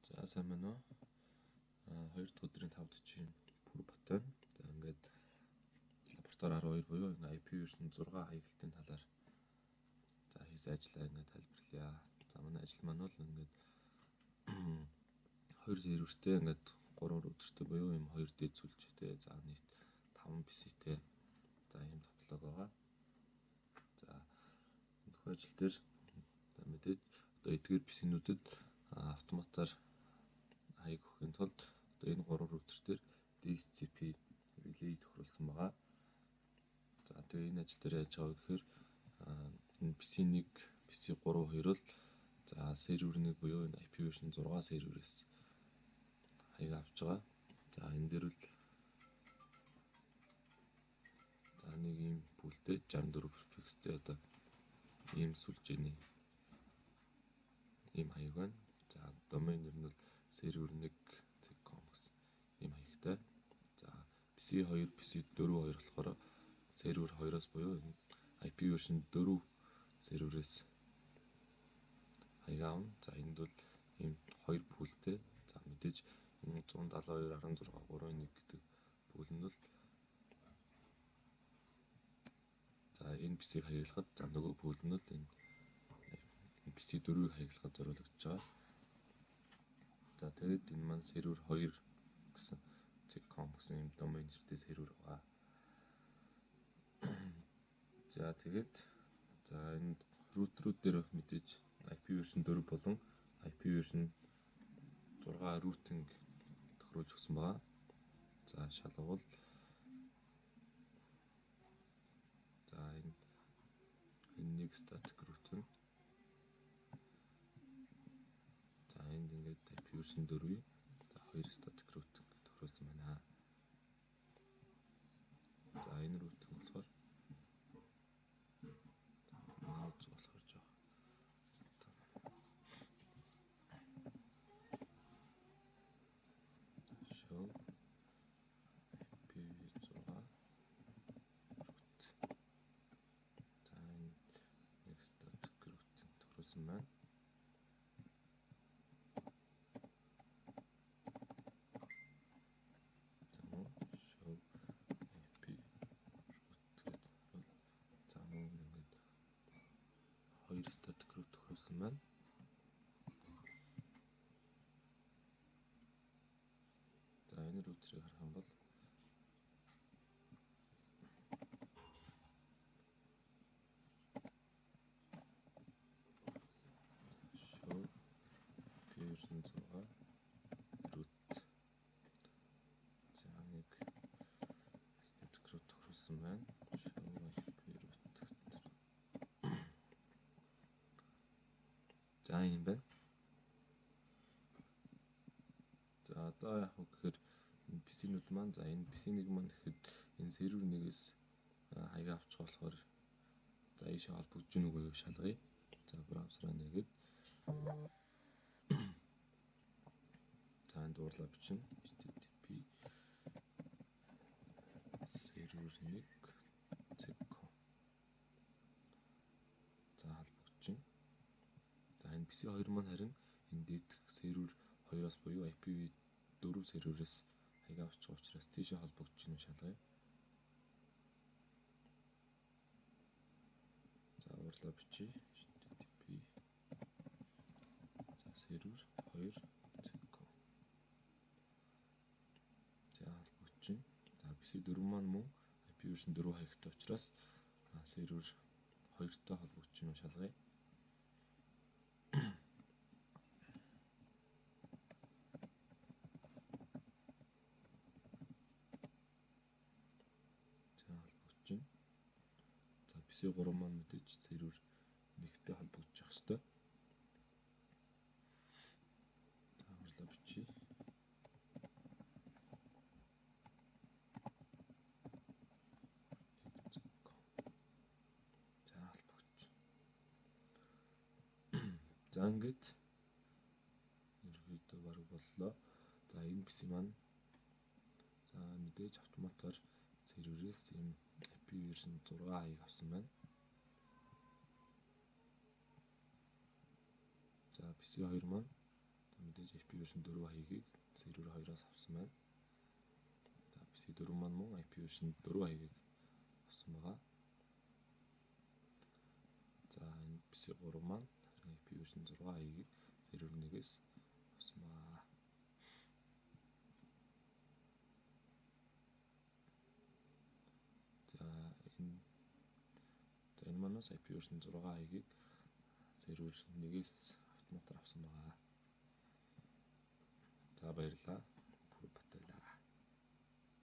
За сайн байна уу? 2 дахь өдрийн 5:40 пүр бат байна. За ингээд лаборатори 12 буюу ингээд IP version 6 хаягдлын талаар за хийсэн ажлаа ингээд тайлбарлая. За манай ажил маань бол ингээд 2 сервертэй ингээд 3 руутертэй буюу юм 2 дээд сүлжээтэй за нийт 5 PC-тэй за ийм тоглоог байгаа. За энэ ажил дээр за мэдээж одоо эдгээр PC-нүүдэд автоматар хаяг өгөхийн тулд одоо энэ 3 рутер дээр DHCP relay тохируулсан байгаа. За тэгээ энэ ажил дээр яаж байгаа гэхээр энэ PC1, PC3, 2 бол за сервер 1 буюу энэ IP version 6 серверээс хаяг авч байгаа. За энэ дээр бол за нэг ийм пүүлтэй 64 prefixтэй одоо ийм сүлжээний ийм хаяг байна. За домен нэр нь бол сервер 1.com гэсэн ийм хаягтай. За PC2, PC4 2 болохоор сервер 2-оос буюу энэ IP version 4 серверээс хаяг авна. За энд бол ийм 2 пүүлтэй. За мэдээж энэ 172.16.3.1 гэдэг пүүл нь бол за энэ PC-г хаяглахад за нөгөө пүүл нь бол энэ PC4-ийг хаяглахад зориулагдж байгаа. За тэгээд энэ маань сервер 2 гэсэн .com гэсэн юм домен нэртэй сервер байгаа. За тэгээд за энэ рутерүүд дээр мэдээж IP version 4 болон IP version 6 routing тохируулж өгсөн байгаа. За шалгавал за энэ нэг static root нь за энд ингээд IP version 4-ийн за 2 static root тохируулсан байна. За энэ root болохоор нууц болохоор жоох show IP6 root за энэ нэг static root тохируулсан байна. Static root тохируулсан байна. За энэ рутерийг харах юм бол show version 6 root за нэг static root тохируулсан байна. Show root за юм байна. За одоо яг гэхээр энэ PC-нүүд маань за энэ PC1 маань гэхэд энэ сервер 1-ээс хаяг авчих болохоор за ийшээ холбогдож гин үгүй юу шалгая. За браузераа нэгээд за энэ дуурлаа бичнэ. http server1.com за холбогдож гин. За энэ PC2 маань харин энэ дээд сервер 2-оос буюу IPv4 серверээс хаяг авчих учраас тийшээ холбогдож гин шалгая. За уурлаа бичиж http за server2.com за холбогдож гин. За PC4 маань мөн IP version 4 хаягтай учраас сервер 2-той холбогдож гин шалгая. За PC3 маань мэдээж сервер 1-тэй холбогдож явах ёстой. За уурлаа бичиж за холбогдож. За ингээд ерөөдөө бараг боллоо. За энэ PC маань за мэдээж автоматар серверээс ийм IP version 6 хаяг авсан байна. За PC2 маань мэдээж IP version 4 хаягийг сервер 2-оос авсан байна. За PC4 маань мөн IP version 4 хаягийг авсан байгаа. За энэ PC3 маань IP version 6 хаягийг сервер 1-ээс авсан байгаа. Энэ манаас IP version 6 хаягийг сервер 1-ээс автоматар авсан байгаа. За баярлалаа. Бүр баталаа.